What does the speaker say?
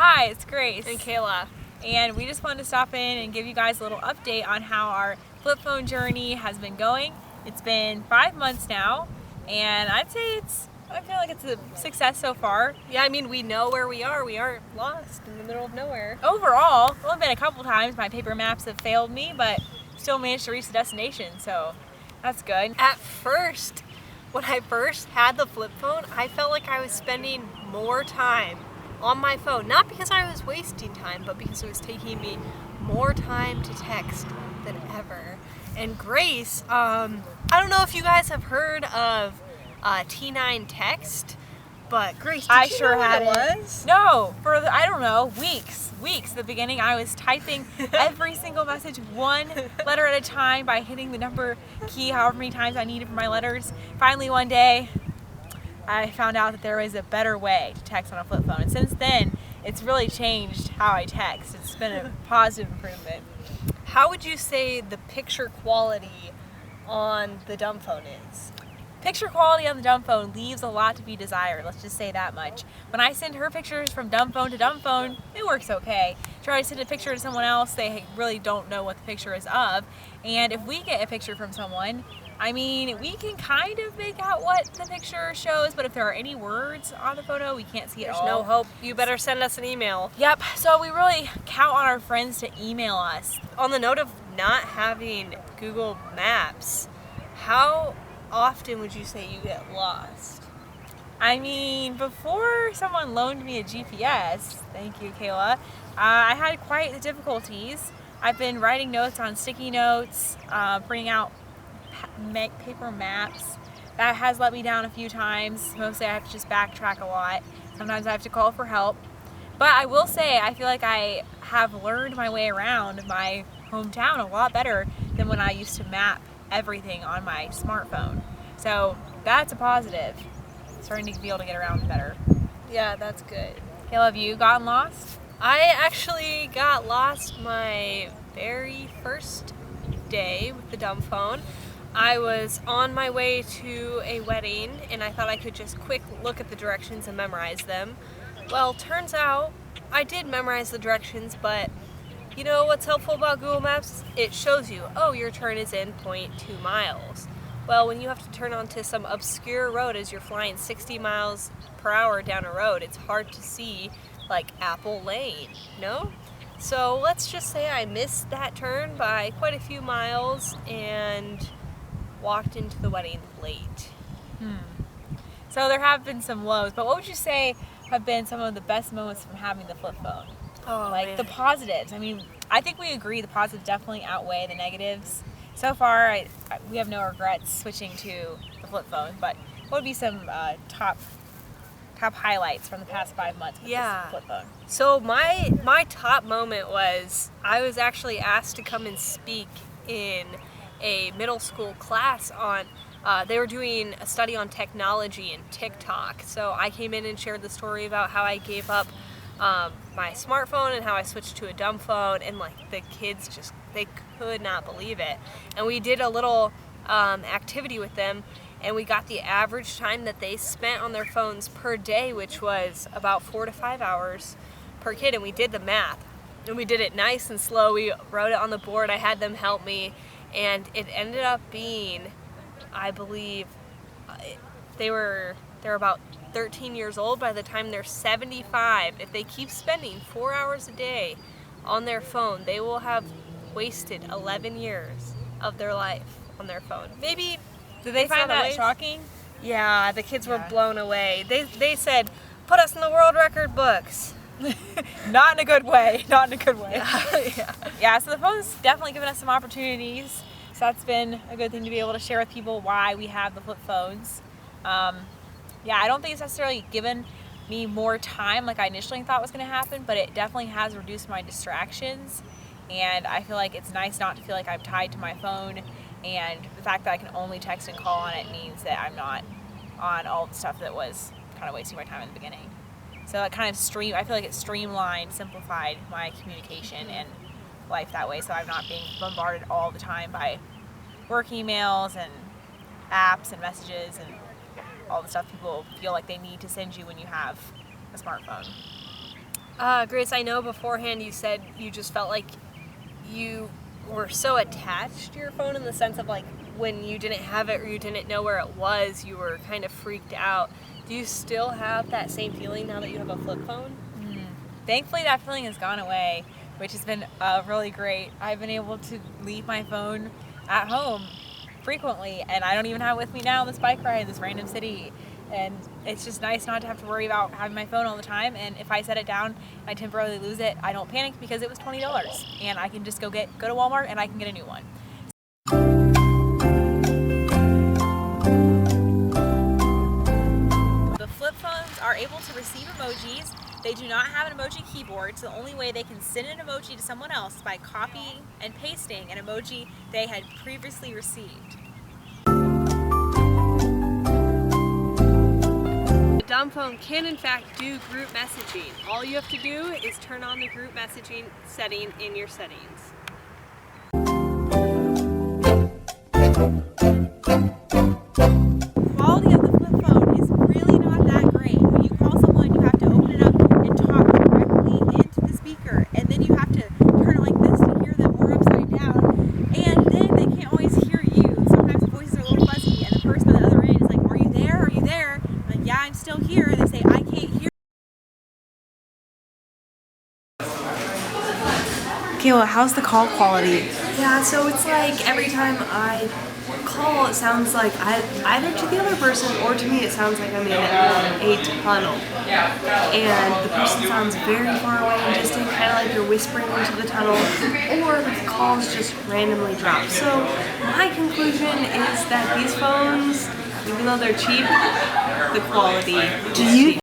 Hi, it's Grace. And Kayla. And we just wanted to stop in and give you guys a little update on how our flip phone journey has been going. It's been 5 months now, and I feel like it's a success so far. Yeah, I mean, we know where we are. We aren't lost in the middle of nowhere. Overall, it's only been a couple times my paper maps have failed me, but still managed to reach the destination, so that's good. At first, when I first had the flip phone, I felt like I was spending more time on my phone. Not because I was wasting time, but because it was taking me more time to text than ever. And Grace, I don't know if you guys have heard of T9 text, but Grace, did you know what it was? No, for I don't know, weeks. At the beginning, I was typing every single message one letter at a time by hitting the number key however many times I needed for my letters. Finally, one day, I found out that there was a better way to text on a flip phone. And since then, it's really changed how I text. It's been a positive improvement. How would you say the picture quality on the Dumbphone is? Picture quality on the Dumbphone leaves a lot to be desired, let's just say that much. When I send her pictures from Dumbphone to Dumbphone, it works okay. Try to send a picture to someone else, they really don't know what the picture is of. And if we get a picture from someone, I mean, we can kind of make out what the picture shows, but if there are any words on the photo, we can't see it all. There's no hope. You better send us an email. Yep, so we really count on our friends to email us. On the note of not having Google Maps, how often would you say you get lost? I mean, before someone loaned me a GPS, thank you, Kayla, I had quite the difficulties. I've been writing notes on sticky notes, printing out paper maps. That has let me down a few times. Mostly I have to just backtrack a lot. Sometimes I have to call for help. But I will say, I feel like I have learned my way around my hometown a lot better than when I used to map everything on my smartphone. So that's a positive. Starting to be able to get around better. Yeah, that's good. Kayla, have you gotten lost? I actually got lost my very first day with the Dumbphone. I was on my way to a wedding and I thought I could just quick look at the directions and memorize them. Well, turns out I did memorize the directions, but you know what's helpful about Google Maps? It shows you, oh, your turn is in 0.2 miles. Well, when you have to turn onto some obscure road as you're flying 60 miles per hour down a road, it's hard to see like Apple Lane, no? So let's just say I missed that turn by quite a few miles and walked into the wedding late. So there have been some lows, but what would you say have been some of the best moments from having the flip phone? Oh, like man. the positives. I mean, I think we agree the positives definitely outweigh the negatives. So far, we have no regrets switching to the flip phone, but what would be some top highlights from the past 5 months with this flip phone? So my top moment was I was actually asked to come and speak in a middle school class on they were doing a study on technology and TikTok. So I came in and shared the story about how I gave up my smartphone and how I switched to a Dumbphone, and like the kids just, they could not believe it. And we did a little activity with them, and we got the average time that they spent on their phones per day, which was about 4 to 5 hours per kid, and we did the math. And we did it nice and slow. We wrote it on the board. I had them help me, and it ended up being, I believe, they're about 13 years old. By the time they're 75, if they keep spending 4 hours a day on their phone, they will have wasted 11 years of their life on their phone. Maybe. Did they find that shocking? Yeah, the kids were blown away. They said, put us in the world record books. Not in a good way. Not in a good way. Yeah. Yeah, so the phone's definitely given us some opportunities. So that's been a good thing to be able to share with people why we have the flip phones. Yeah, I don't think it's necessarily given me more time like I initially thought was going to happen, but it definitely has reduced my distractions. And I feel like it's nice not to feel like I'm tied to my phone. And the fact that I can only text and call on it means that I'm not on all the stuff that was kind of wasting my time in the beginning. So it kind of I feel like it streamlined, simplified my communication and life that way, so I'm not being bombarded all the time by work emails and apps and messages and all the stuff people feel like they need to send you when you have a smartphone. Grace, I know beforehand you said you just felt like you were so attached to your phone in the sense of like when you didn't have it or you didn't know where it was, you were kind of freaked out. Do you still have that same feeling now that you have a flip phone? Thankfully, that feeling has gone away, which has been really great. I've been able to leave my phone at home frequently, and I don't even have it with me now on this bike ride in this random city. And it's just nice not to have to worry about having my phone all the time. And if I set it down and I temporarily lose it, I don't panic because it was $20, and I can just go to Walmart and I can get a new one. The flip phones are able to receive emojis. They do not have an emoji keyboard, so the only way they can send an emoji to someone else is by copying and pasting an emoji they had previously received. The Dumbphone can in fact do group messaging. All you have to do is turn on the group messaging setting in your settings. Quality of the flip phone is really not that great. When you call someone, you have to open it up and talk directly into the speaker, and then you have to turn it like this to hear them, or upside down, and then they can't always hear you. Sometimes the voices are a little fuzzy, and the person on the other end is like, "Are you there? Are you there?" I'm like, "Yeah, I'm still here." They say, "I can't hear." Okay, well, how's the call quality? Yeah, so it's like every time I call, it sounds like either to the other person or to me, it sounds like I'm in a tunnel. And the person sounds very far away and distant, kind of like you're whispering into the tunnel, or the calls just randomly drop. So my conclusion is that these phones, even though they're cheap, the quality is cheap.